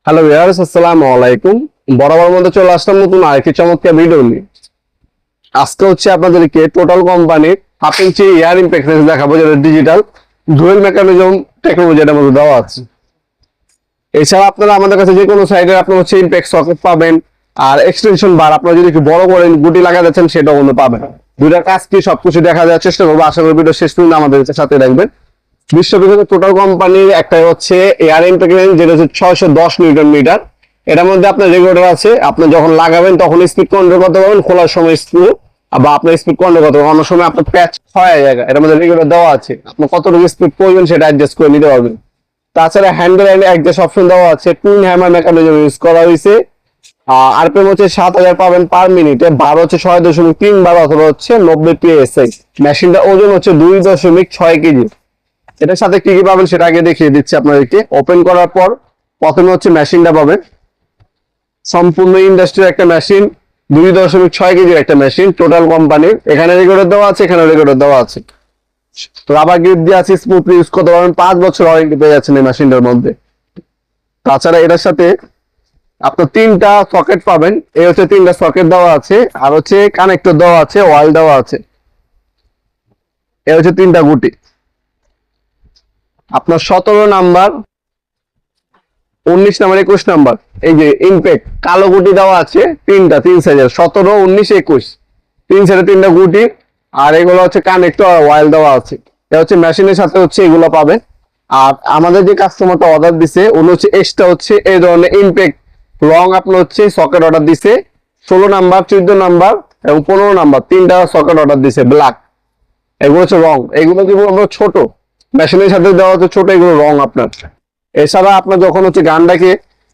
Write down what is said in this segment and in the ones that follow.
Hello viewers, আসসালামু আলাইকুম। বরাবর মধ্যে চলে আসলাম নতুন আরেকটি চমৎকার ভিডিও নিয়ে। আজকে হচ্ছে আপনাদেরকে টোটাল কোম্পানির half inch air impact range দেখাবো, যেটা ডিজিটাল ডুয়েল মেকানিজম টেকনোলজির মধ্যে দেওয়া আছে। এছাড়া আপনারা আমাদের কাছে যে কোনো সাইডে আপনার হচ্ছে ইম্প্যাক্ট সকেট পাবেন, আর এক্সটেনশন বার আপনারা যদি একটু বড় করে গুটি লাগাতে চান সেটাও কিন্তু পাবেন। দুইটার কাজ কি সবকিছু দেখা দেওয়ার চেষ্টা করবো। আশা করি ভিডিও শেষ পর্যন্ত আমাদের সাথে রাখবেন। বিশ্ববিখ্যাত টোটাল কোম্পানির একটা হচ্ছে এয়ার ইম্প্যাক্ট রেঞ্জ, যেটা হচ্ছে 610 নিউটন মিটার। এটার মধ্যে আপনার রেগুলেটর আছে, আপনি যখন লাগাবেন তখন স্পিড কন্ট্রোল করতে পারবেন, খোলার সময় স্ক্রু বা আপনার স্পিড কন্ট্রোল করতে পারবেন। অনেক সময় আপনার প্যাচ হয় জায়গা, এটার মধ্যে রেগুলেটর দেওয়া আছে, আপনি কতটুকু স্পিড প্রয়োজন সেটা অ্যাডজাস্ট করে নিতে পারবেন। তাছাড়া হ্যান্ডেল এন্ড অ্যাডজাস্ট অপশন দেওয়া আছে, টুইন হ্যামার মেকানিজম ইউজ করা হয়েছে। আরপিএম হচ্ছে 7000 পাবেন পার মিনিটে, বার হচ্ছে 6.3 বার অথবা হচ্ছে 90 PSI। মেশিনটা ওজন হচ্ছে 2.6 কেজি। এটার সাথে কি কি পাবেন সেটা আগে দেখিয়ে দিচ্ছি আপনাদেরকে। ওপেন করার পর প্রথমে হচ্ছে মেশিনটা পাবেন, সম্পূর্ণ ইন্ডাস্ট্রির একটা মেশিন, 2.6 কেজির একটা মেশিন টোটাল কোম্পানির। এখানে রেগুলেটর দেওয়া আছে, এখানে রেগুলেটর দেওয়া আছে, রাবার গ্রিপ দিয়ে আছে, স্মুথলি ইউজ করতে পারবেন। 5 বছর ওয়ারেন্টি পেয়ে যাচ্ছেন এই মেশিনটার মধ্যে। তাছাড়া এটার সাথে আপনার 3টা সকেট পাবেন, এই হচ্ছে 3টা সকেট দেওয়া আছে, আর হচ্ছে কানেক্টর দেওয়া আছে, ওয়াল দেওয়া আছে। এই হচ্ছে 3টা গুটি। আপনার 17 নাম্বার, 19 নাম্বার, 21 নাম্বার, এই যে ইম্প্যাক্ট কালো গুটি দেওয়া আছে 3টা, 3 সাইজের, 17, 19, 21, 3 সাইডে 3টা গুটি। আর এগুলো হচ্ছে কানেক্টর আর ওয়াল দেওয়া আছে। এটা হচ্ছে মেশিনের সাথে হচ্ছে এগুলো পাবেন। আর আমাদের যে কাস্টমারটা অর্ডার দিছে উনি হচ্ছে এক্সট্রা হচ্ছে এই ধরনের ইম্প্যাক্ট রং আপনার হচ্ছে সকেট অর্ডার দিছে, 16 নাম্বার, 14 নাম্বার এবং 15 নাম্বার, 3টা সকেট অর্ডার দিছে ব্ল্যাক। এগুলো হচ্ছে রং, এগুলো কিন্তু আমরা ছোট, মেশিনের সাথে দেওয়া হচ্ছে ছোট, এগুলো রং আপনার। এছাড়া আপনার যখন হচ্ছে গানটাকে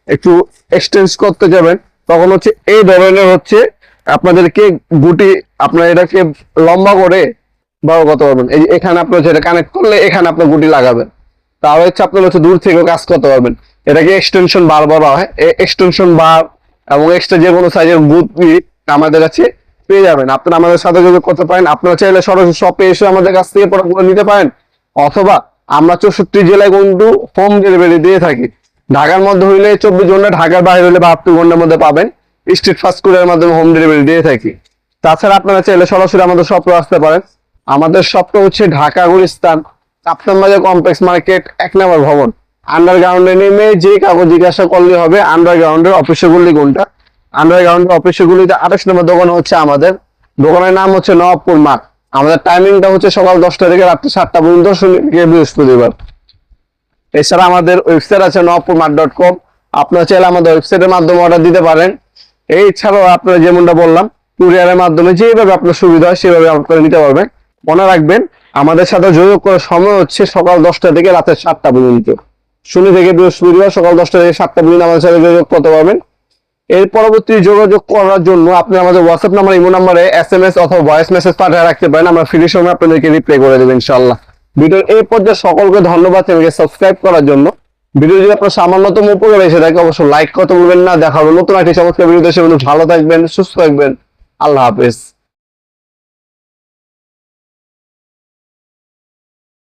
একটু এক্সটেন্স করতে যাবেন তখন হচ্ছে এই ধরনের হচ্ছে আপনাদেরকে গুটি, আপনার এটাকে লম্বা করে বড় করতে পারবেন। এই এখানে আপনার যেটা কানেক্ট করলে এখানে আপনার গুটি লাগাবেন, তাহলে হচ্ছে আপনার হচ্ছে দূর থেকে কাজ করতে পারবেন। এটাকে এক্সটেনশন বার বলা হয়। এক্সটেনশন বার এবং এক্সট্রা যে কোনো সাইজের গুটি আমাদের কাছে পেয়ে যাবেন। আপনারা আমাদের সাথে যোগাযোগ করতে পারেন। আপনারা চাইলে সরাসরি শপে এসে আমাদের কাছ থেকে প্রোডাক্টগুলো নিতে পারেন, অথবা আমরা 64 জেলায় কিন্তু হোম ডেলিভারি দিয়ে থাকি। ঢাকার মধ্যে হইলে 24 ঘন্টা, ঢাকার বাইরে হইলে 72 ঘন্টার মধ্যে পাবেন। স্ট্রিট ফাস্ট ফুডের মাধ্যমে হোম ডেলিভারি দিয়ে থাকি। তাছাড়া আপনারা চাইলে সরাসরি আমাদের শপে আসতে পারেন। আমাদের শপটা হচ্ছে ঢাকা গুলিস্তান কাপ্তান বাজার কমপ্লেক্স মার্কেট 1 নম্বর ভবন। আন্ডারগ্রাউন্ডে নেমে যে কাগজ জিজ্ঞাসা করলে হবে আন্ডারগ্রাউন্ডের অফিসের গুলি কোনটা। আন্ডারগ্রাউন্ডের অফিসের গুলিতে 28 নম্বর দোকান হচ্ছে আমাদের। দোকানের নাম হচ্ছে নবাবপুর মাঠ। আমাদের টাইমিংটা হচ্ছে সকাল 10টা থেকে রাত্রি 7টা পর্যন্ত, শনি থেকে বৃহস্পতিবার। এছাড়া আমাদের ওয়েবসাইট আছে nawapurmat.com, আপনারা চাইলে আমাদের ওয়েবসাইটের মাধ্যমে অর্ডার দিতে পারেন। এছাড়াও আপনারা যেমনটা বললাম কুরিয়ারের মাধ্যমে যেভাবে আপনার সুবিধা হয় সেভাবে আপনারা নিতে পারবেন। মনে রাখবেন আমাদের সাথে যোগাযোগ করার সময় হচ্ছে সকাল 10টা থেকে রাতের 7টা পর্যন্ত, শনি থেকে বৃহস্পতিবার সকাল 10টা থেকে 7টা পর্যন্ত আমাদের সাথে যোগাযোগ করতে পারবেন। এর পরবর্তী যোগাযোগ করার জন্য আপনি আমাদের হোয়াটসঅ্যাপ নাম্বার, ইমো নাম্বারে SMS অথবা ভয়েস মেসেজ পাঠিয়ে রাখতে পারেন। আমরা ফ্রি সময় আপনাদেরকে রিপ্লাই করে দেবো ইনশাআল্লাহ। ভিডিওর এই পর্যায়ে সকলকে ধন্যবাদ চ্যানেলকে সাবস্ক্রাইব করার জন্য। ভিডিও যদি আপনার সামান্যতম উপকার এসে থাকে অবশ্যই লাইক করতে ভুলবেন না। দেখা হবে নতুন একটি চমৎকার ভিডিওতে। সে ভালো থাকবেন, সুস্থ থাকবেন। আল্লাহ হাফেজ।